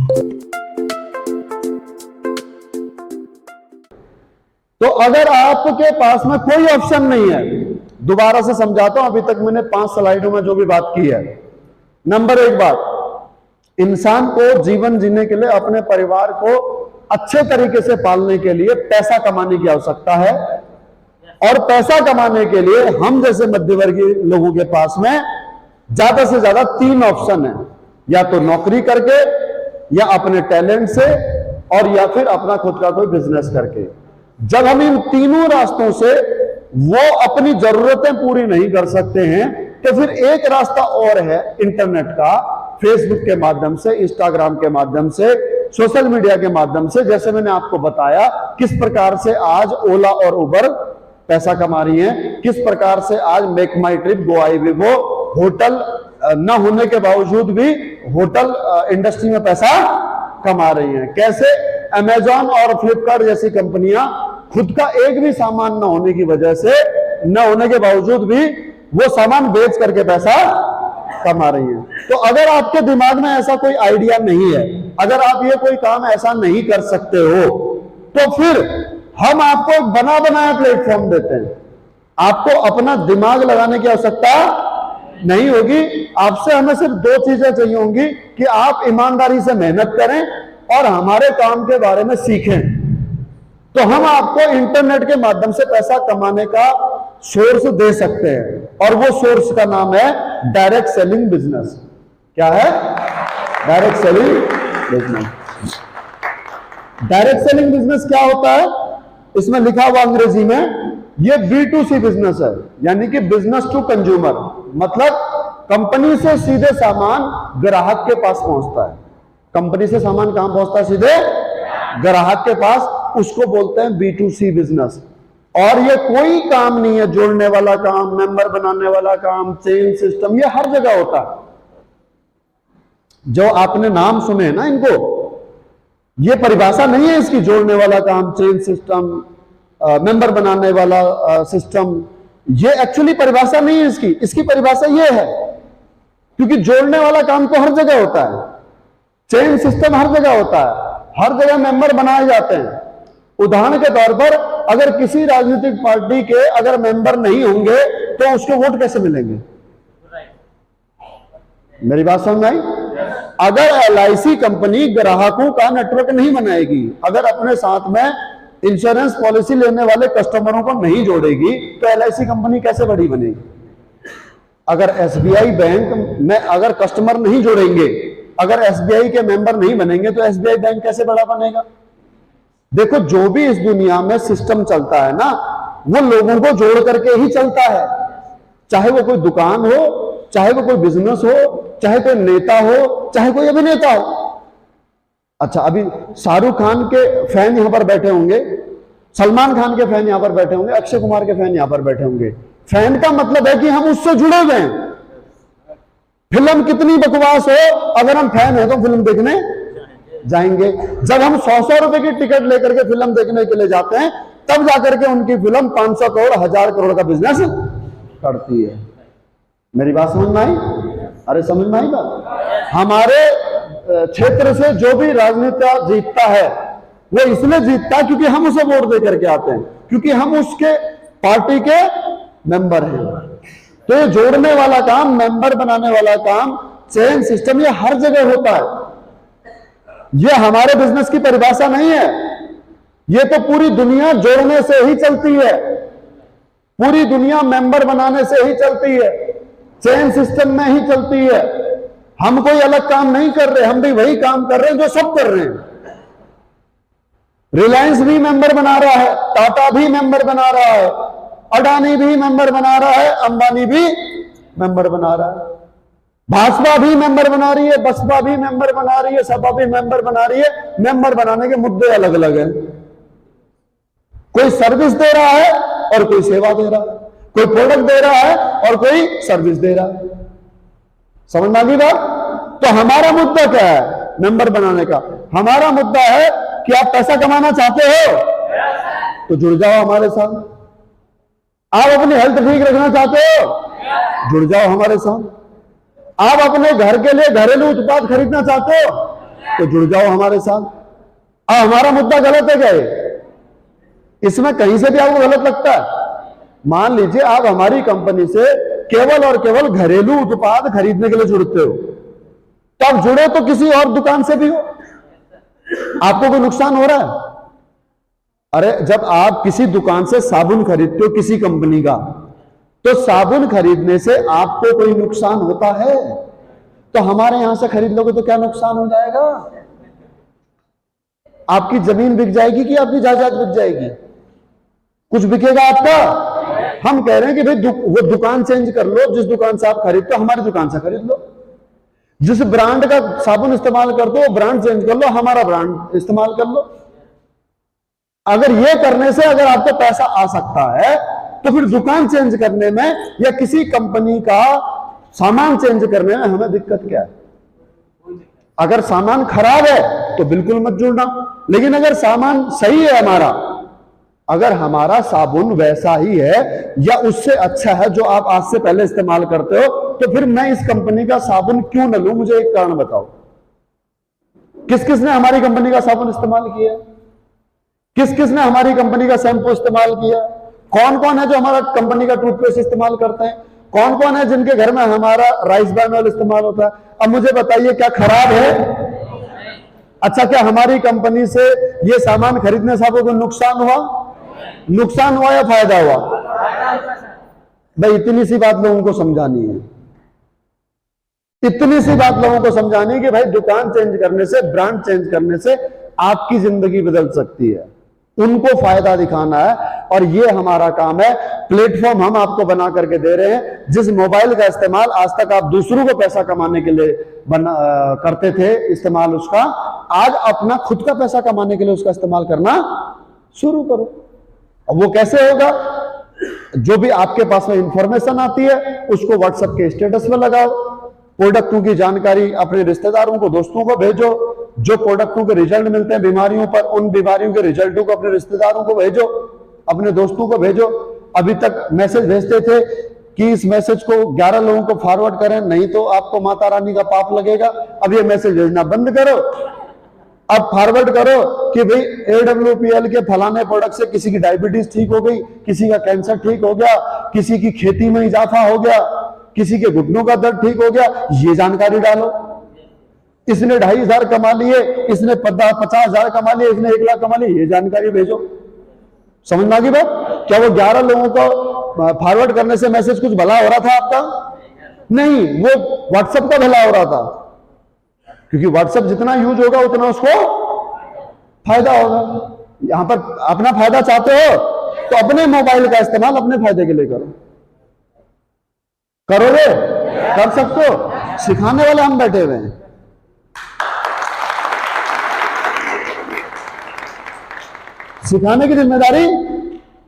तो अगर आपके पास में कोई ऑप्शन नहीं है, दोबारा से समझाता हूं, अभी तक मैंने 5 स्लाइडों में जो भी बात की है। नंबर 1 बात, इंसान को जीवन जीने के लिए, अपने परिवार को अच्छे तरीके से पालने के लिए पैसा कमाने की आवश्यकता है। और पैसा कमाने के लिए हम जैसे मध्यवर्गीय लोगों के पास में ज्यादा से ज्यादा 3 ऑप्शन है, या तो नौकरी करके, या अपने टैलेंट से, और या फिर अपना खुद का कोई बिजनेस करके। जब हम इन तीनों रास्तों से वो अपनी जरूरतें पूरी नहीं कर सकते हैं, तो फिर एक रास्ता और है इंटरनेट का, फेसबुक के माध्यम से, इंस्टाग्राम के माध्यम से, सोशल मीडिया के माध्यम से। जैसे मैंने आपको बताया किस प्रकार से आज ओला और उबर पैसा कमा रही हैं, किस प्रकार से आज मेक माई ट्रिप, गो आई विवो, होटल न होने के बावजूद भी होटल इंडस्ट्री में पैसा कमा रही हैं। कैसे अमेजॉन और फ्लिपकार्ट जैसी कंपनियां खुद का एक भी सामान न होने की वजह से, न होने के बावजूद भी वो सामान बेच करके पैसा कमा रही हैं। तो अगर आपके दिमाग में ऐसा कोई आइडिया नहीं है, अगर आप ये कोई काम ऐसा नहीं कर सकते हो, तो फिर हम आपको एक बना बनाया प्लेटफॉर्म देते हैं। आपको अपना दिमाग लगाने की आवश्यकता नहीं होगी। आपसे हमें सिर्फ 2 चीजें चाहिए होंगी कि आप ईमानदारी से मेहनत करें और हमारे काम के बारे में सीखें। तो हम आपको इंटरनेट के माध्यम से पैसा कमाने का सोर्स दे सकते हैं, और वो सोर्स का नाम है डायरेक्ट सेलिंग बिजनेस। क्या है? Direct selling business. Direct selling business क्या होता है? इसमें लिखा हुआ अंग्रेजी में, ये B2C बिजनेस है, यानी कि बिजनेस टू कंज्यूमर। मतलब कंपनी से सीधे सामान ग्राहक के पास पहुंचता है। कंपनी से सामान कहां पहुंचता है? सीधे ग्राहक के पास। उसको बोलते हैं B2C बिजनेस। और ये कोई काम नहीं है जोड़ने वाला काम, मेंबर बनाने वाला काम, चेन सिस्टम, ये हर जगह होता है। जो आपने नाम सुने ना इनको, ये परिभाषा नहीं है इसकी, जोड़ने वाला काम, चेन सिस्टम, मेंबर बनाने वाला सिस्टम, ये एक्चुअली परिभाषा नहीं है इसकी। इसकी परिभाषा ये है, क्योंकि जोड़ने वाला काम तो हर जगह होता है, चेन सिस्टम हर जगह होता है, हर जगह मेंबर बनाए जाते हैं। उदाहरण के तौर पर अगर किसी राजनीतिक पार्टी के अगर मेंबर नहीं होंगे तो उसको वोट कैसे मिलेंगे? मेरी बात समझ आई? अगर LIC कंपनी ग्राहकों का नेटवर्क नहीं बनाएगी, अगर अपने साथ में इंश्योरेंस पॉलिसी लेने वाले कस्टमरों को नहीं जोड़ेगी, तो LIC कंपनी कैसे बड़ी बनेगी? अगर SBI बैंक में अगर कस्टमर नहीं जोड़ेंगे, अगर SBI के मेंबर नहीं बनेंगे, तो SBI बैंक कैसे बड़ा बनेगा? देखो, जो भी इस दुनिया में सिस्टम चलता है ना, वो लोगों को जोड़ करके ही चलता है। चाहे वो कोई दुकान हो, चाहे वो कोई बिजनेस हो, चाहे कोई नेता हो, चाहे कोई अभिनेता हो। अच्छा, अभी शाहरुख खान के फैन यहां पर बैठे होंगे, सलमान खान के फैन यहां पर बैठे होंगे, अक्षय कुमार के फैन यहां पर बैठे होंगे। फैन का मतलब है कि हम उससे जुड़े हुए हैं। फिल्म कितनी बकवास हो, अगर हम फैन हैं तो फिल्म देखने जाएंगे। जब हम 100-100 रुपए की टिकट लेकर के फिल्म देखने के लिए जाते हैं, तब जाकर के उनकी फिल्म 500 करोड़, 1000 करोड़ का बिजनेस करती है। मेरी बात समझ में आई? अरे समझ में आई बात? हमारे क्षेत्र से जो भी राजनेता जीतता है, वो इसलिए जीतता है क्योंकि हम उसे वोट दे करके आते हैं, क्योंकि हम उसके पार्टी के मेंबर हैं। तो ये जोड़ने वाला काम, मेंबर बनाने वाला काम, चेन सिस्टम, ये हर जगह होता है। ये हमारे बिजनेस की परिभाषा नहीं है, ये तो पूरी दुनिया जोड़ने से ही चलती है, पूरी दुनिया मेंबर बनाने से ही चलती है, चेन सिस्टम में ही चलती है। हम कोई अलग काम नहीं कर रहे, हम भी वही काम कर रहे हैं जो सब कर रहे हैं। रिलायंस भी मेंबर बना रहा है, टाटा भी मेंबर बना रहा है, अडानी भी मेंबर बना रहा है, अंबानी भी मेंबर बना रहा है, भाजपा भी मेंबर बना रही है, बसपा भी मेंबर बना रही है, सपा भी मेंबर बना रही है। मेंबर बनाने के मुद्दे अलग अलग हैं। कोई सर्विस दे रहा है और कोई सेवा दे रहा है, कोई प्रोडक्ट दे रहा है और कोई सर्विस दे रहा है। समझ में आ गई बात? तो हमारा मुद्दा क्या है मेंबर बनाने का? हमारा मुद्दा है कि आप पैसा कमाना चाहते हो तो जुड़ जाओ हमारे साथ। आप अपनी हेल्थ ठीक रखना चाहते हो, जुड़ जाओ हमारे साथ। आप अपने घर के लिए घरेलू उत्पाद खरीदना चाहते हो, तो जुड़ जाओ हमारे साथ। अब हमारा मुद्दा गलत है क्या ये? इसमें कहीं से भी आपको गलत लगता है? मान लीजिए आप हमारी कंपनी से केवल और केवल घरेलू उत्पाद खरीदने के लिए जुड़ते हो, तो आप जुड़े तो किसी और दुकान से भी हो, आपको कोई नुकसान हो रहा है? अरे जब आप किसी दुकान से साबुन खरीदते हो किसी कंपनी का, तो साबुन खरीदने से आपको कोई नुकसान होता है? तो हमारे यहां से खरीद लोगे तो क्या नुकसान हो जाएगा? आपकी जमीन बिक जाएगी कि आपकी जायदाद बिक जाएगी? कुछ बिकेगा आपका? हम कह रहे हैं कि भाई वो दुकान चेंज कर लो, जिस दुकान से आप खरीदते हो हमारी दुकान से खरीद लो। जिस ब्रांड का साबुन इस्तेमाल करते हो ब्रांड चेंज कर लो, हमारा ब्रांड इस्तेमाल कर लो। अगर ये करने से अगर आपको पैसा आ सकता है, तो फिर दुकान चेंज करने में या किसी कंपनी का सामान चेंज करने में हमें दिक्कत क्या है? अगर सामान खराब है तो बिल्कुल मत जुड़ना, लेकिन अगर सामान सही है हमारा, अगर हमारा साबुन वैसा ही है या उससे अच्छा है जो आप आज से पहले इस्तेमाल करते हो, तो फिर मैं इस कंपनी का साबुन क्यों न लूं? मुझे एक कारण बताओ। किस किस ने हमारी कंपनी का साबुन इस्तेमाल किया? किस किस ने हमारी कंपनी का शैम्पू इस्तेमाल किया? कौन कौन है जो हमारा कंपनी का टूथपेस्ट इस्तेमाल करते हैं? कौन कौन है जिनके घर में हमारा राइस ब्रान ऑयल इस्तेमाल होता है? अब मुझे बताइए, क्या खराब है? अच्छा, क्या हमारी कंपनी से ये सामान खरीदने से आपको कोई नुकसान हुआ? नुकसान हुआ या फायदा हुआ? भाई इतनी सी बात लोगों को समझानी है, इतनी सी बात लोगों को समझानी है कि भाई दुकान चेंज करने से, ब्रांड चेंज करने से आपकी जिंदगी बदल सकती है। उनको फायदा दिखाना है, और ये हमारा काम है। प्लेटफॉर्म हम आपको बना करके दे रहे हैं। जिस मोबाइल का इस्तेमाल आज तक आप दूसरों को पैसा कमाने के लिए करते थे इस्तेमाल उसका, आज अपना खुद का पैसा कमाने के लिए उसका इस्तेमाल करना शुरू करो। अब वो कैसे होगा? जो भी आपके पास में इंफॉर्मेशन आती है उसको व्हाट्सएप के स्टेटस में लगाओ, प्रोडक्टों की जानकारी अपने रिश्तेदारों को, दोस्तों को भेजो। जो प्रोडक्टों के रिजल्ट मिलते हैं बीमारियों पर, उन बीमारियों के रिजल्टों को अपने रिश्तेदारों को भेजो, अपने दोस्तों को भेजो। अभी तक मैसेज भेजते थे कि इस मैसेज को 11 लोगों को फॉरवर्ड करें, नहीं तो आपको माता रानी का पाप लगेगा। अब ये मैसेज भेजना बंद करो, अब फॉरवर्ड करो कि भाई AWPL के फलाने प्रोडक्ट से किसी की डायबिटीज ठीक हो गई, किसी का कैंसर ठीक हो गया, किसी की खेती में इजाफा हो गया, किसी के घुटनों का दर्द ठीक हो गया। ये जानकारी डालो। इसने 2,500 कमा लिए, इसने 50,000 कमा लिए, इसने 1 लाख कमा लिए, ये जानकारी भेजो। समझ में आ गई बात? क्या वो 11 लोगों को फॉरवर्ड करने से मैसेज कुछ भला हो रहा था आपका? नहीं, वो व्हाट्सएप का भला हो रहा था, क्योंकि व्हाट्सएप जितना यूज होगा उतना उसको फायदा होगा। यहां पर अपना फायदा चाहते हो तो अपने मोबाइल का इस्तेमाल अपने फायदे के लिए करो। करोगे? कर सकते हो? सिखाने वाले हम बैठे हुए हैं। सिखाने की जिम्मेदारी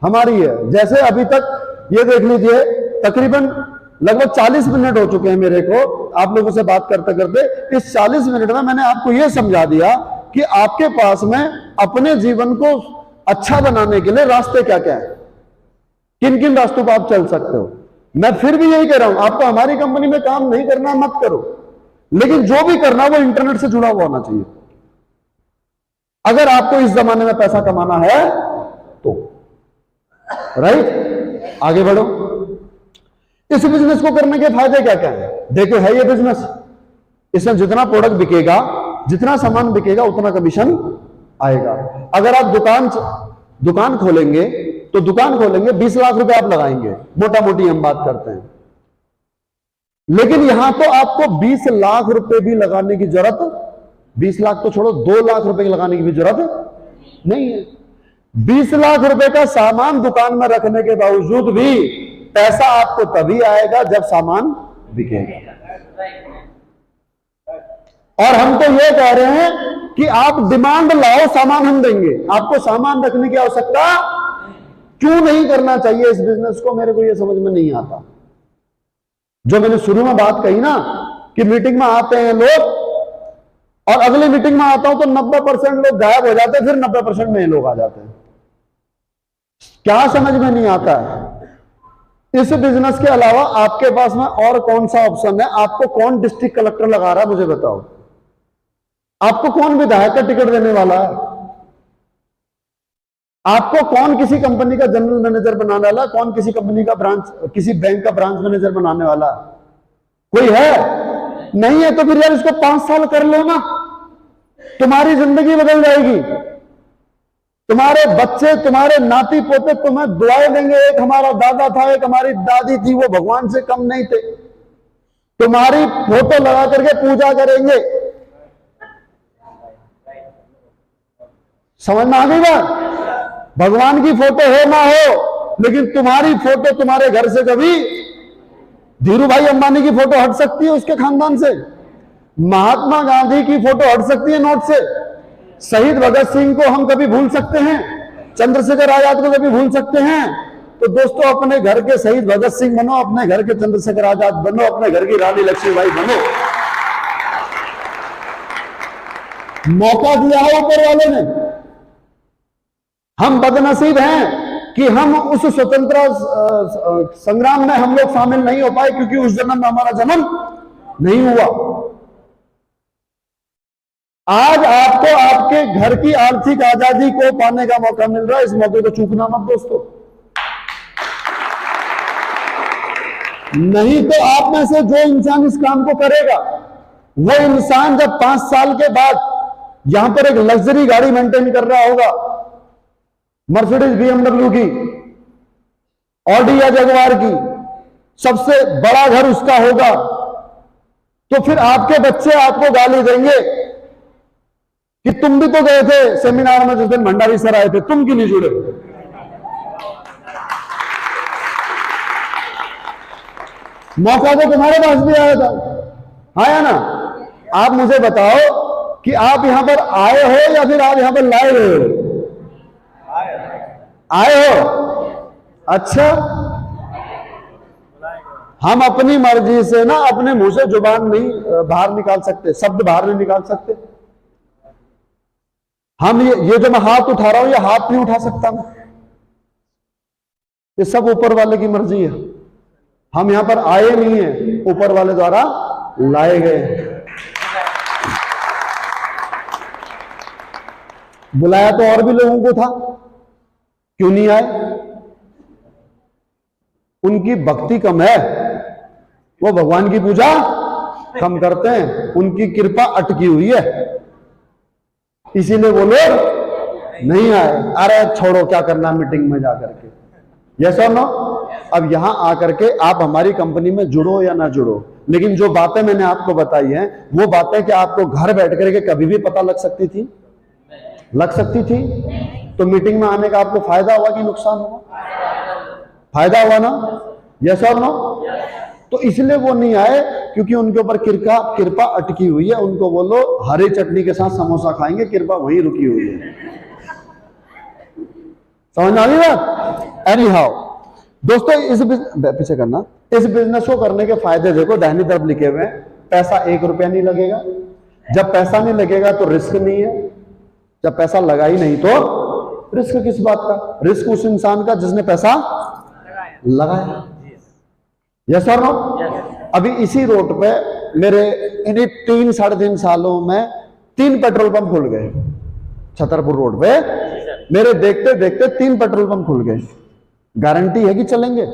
हमारी है। जैसे अभी तक ये देख लीजिए, तकरीबन लगभग 40 मिनट हो चुके हैं मेरे को आप लोगों से बात करते करते। इस 40 मिनट में मैंने आपको यह समझा दिया कि आपके पास में अपने जीवन को अच्छा बनाने के लिए रास्ते क्या क्या है, किन किन रास्तों पर आप चल सकते हो। मैं फिर भी यही कह रहा हूं, आपको हमारी कंपनी में काम नहीं करना मत करो, लेकिन जो भी करना वो इंटरनेट से जुड़ा हुआ होना चाहिए। अगर आपको इस जमाने में पैसा कमाना है तो राइट, आगे बढ़ो। इस बिजनेस को करने के फायदे क्या क्या है? देखो, है ये बिजनेस, इसमें जितना प्रोडक्ट बिकेगा, जितना सामान बिकेगा, उतना कमीशन आएगा। अगर आप दुकान खोलेंगे तो 20 लाख रुपए आप लगाएंगे, मोटा मोटी हम बात करते हैं। लेकिन यहां तो आपको 20 लाख रुपए भी लगाने की जरूरत, 20 लाख तो छोड़ो, 2 लाख रुपए लगाने की भी जरूरत नहीं है। 20 लाख रुपए का सामान दुकान में रखने के बावजूद भी पैसा आपको तभी आएगा जब सामान बिकेगा। और हम तो ये कह रहे हैं कि आप डिमांड लाओ, सामान हम देंगे। आपको सामान रखने की आवश्यकता क्यों नहीं करना चाहिए इस बिजनेस को, मेरे को ये समझ में नहीं आता। जो मैंने शुरू में बात कही ना कि मीटिंग में आते हैं लोग और अगली मीटिंग में आता हूं तो 90% लोग गायब हो जाते हैं, फिर 90% नए लोग आ जाते हैं। क्या समझ में नहीं आता है? इस बिजनेस के अलावा आपके पास में और कौन सा ऑप्शन है? आपको कौन डिस्ट्रिक्ट कलेक्टर लगा रहा है, मुझे बताओ। आपको कौन विधायक का टिकट देने वाला है? आपको कौन किसी कंपनी का जनरल मैनेजर बनाने वाला? कौन किसी कंपनी का ब्रांच, किसी बैंक का ब्रांच मैनेजर बनाने वाला? कोई है? नहीं है। तो फिर यार इसको 5 साल कर लो ना, तुम्हारी जिंदगी बदल जाएगी। तुम्हारे बच्चे, तुम्हारे नाती पोते तुम्हें दुआएं देंगे। एक हमारा दादा था, एक हमारी दादी थी, वो भगवान से कम नहीं थे, तुम्हारी फोटो लगा करके पूजा करेंगे। समझ में आ गई बात? भगवान की फोटो हो ना हो, लेकिन तुम्हारी फोटो तुम्हारे घर से कभी, धीरू भाई अंबानी की फोटो हट सकती है उसके खानदान से, महात्मा गांधी की फोटो हट सकती है नोट से, शहीद भगत सिंह को हम कभी भूल सकते हैं, चंद्रशेखर आजाद को कभी भूल सकते हैं? तो दोस्तों, अपने घर के शहीद भगत सिंह बनो, अपने घर के चंद्रशेखर आजाद बनो, अपने घर की रानी लक्ष्मीबाई बनो। मौका दिया है ऊपर वाले ने। हम बदनसीब हैं कि हम उस स्वतंत्रता संग्राम में हम लोग शामिल नहीं हो पाए, क्योंकि उस जन्म में हमारा जन्म नहीं हुआ। आज आपको आपके घर की आर्थिक आजादी को पाने का मौका मिल रहा है। इस मौके को चूकना मत दोस्तों। नहीं तो आप में से जो इंसान इस काम को करेगा, वो इंसान जब 5 साल के बाद यहां पर एक लग्जरी गाड़ी मेंटेन कर रहा होगा, मर्सिडीज BMW की, ऑडी या जगुआर की, सबसे बड़ा घर उसका होगा, तो फिर आपके बच्चे आपको गाली देंगे कि तुम भी तो गए थे सेमिनार में जिस दिन भंडारी सर आए थे, तुम क्यों नहीं जुड़े? मौका तो तुम्हारे पास भी आया था, आया ना? आप मुझे बताओ कि आप यहां पर आए हो या फिर आप यहां पर लाए गए हो? आए हो। अच्छा, हम अपनी मर्जी से ना अपने मुंह से जुबान नहीं बाहर निकाल सकते, शब्द बाहर नहीं निकाल सकते। हम ये जो मैं हाथ उठा रहा हूं, ये हाथ नहीं उठा सकता मैं, ये सब ऊपर वाले की मर्जी है। हम यहां पर आए नहीं है, ऊपर वाले द्वारा लाए गए हैं। बुलाया तो और भी लोगों को था, क्यों नहीं आए? उनकी भक्ति कम है, वो भगवान की पूजा कम करते हैं, उनकी कृपा अटकी हुई है, इसीलिए वो लोग नहीं आए। अरे छोड़ो, क्या करना मीटिंग में जाकर के, यस और नो? अब यहां आकर के आप हमारी कंपनी में जुड़ो या ना जुड़ो, लेकिन जो बातें मैंने आपको बताई हैं, वो बातें क्या आपको घर बैठ करके कभी भी पता लग सकती थी? लग सकती थी? तो मीटिंग में आने का आपको फायदा हुआ कि नुकसान हुआ? फायदा हुआ ना? यस और नो? तो इसलिए वो नहीं आए, क्योंकि उनके ऊपर कृपा अटकी हुई है। उनको बोलो हरी चटनी के साथ समोसा खाएंगे, कृपा वहीं रुकी हुई है। समझ आ गई बात? एनी हाउ दोस्तों, इस पीछे करना, इस बिजनेस को करने के फायदे देखो, दाहिनी तरफ लिखे हुए हैं। पैसा 1 रुपया नहीं लगेगा। जब पैसा नहीं लगेगा तो रिस्क नहीं है, जब पैसा लगा ही नहीं तो रिस्क किस बात का? रिस्क उस इंसान का जिसने पैसा लगाया। यस और नो? अभी इसी रोड पे मेरे इन्हीं 3-3.5 सालों में 3 पेट्रोल पंप खुल गए। छतरपुर रोड पे मेरे देखते देखते 3 पेट्रोल पंप खुल गए। गारंटी है कि चलेंगे?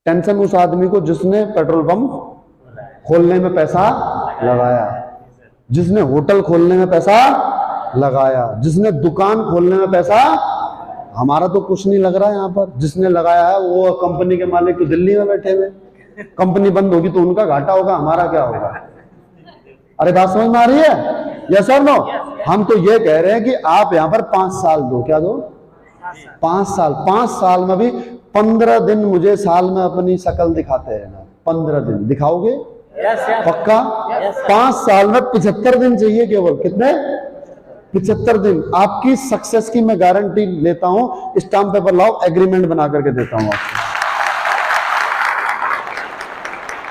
टेंशन उस आदमी को जिसने पेट्रोल पंप खोलने में पैसा लगाया, जिसने होटल खोलने में पैसा लगाया, जिसने दुकान खोलने में पैसा, हमारा तो कुछ नहीं लग रहा है यहां पर, जिसने लगाया है वो कंपनी के मालिक तो दिल्ली में बैठे हुए, कंपनी बंद होगी तो उनका घाटा होगा, हमारा क्या होगा? अरे बात समझ में आ रही है? यस और नो? हम तो ये कह रहे हैं कि आप यहां पर 5 साल दो। क्या दो? 5 साल में भी 15 दिन मुझे साल में अपनी शक्ल दिखाते हैं ना, 15 दिन दिखाओगे? पक्का? 5 साल में 75 दिन चाहिए केवल। कितने? 75 दिन। आपकी सक्सेस की मैं गारंटी लेता हूं, स्टाम्प पेपर लाओ, एग्रीमेंट बना करके देता हूं आपको।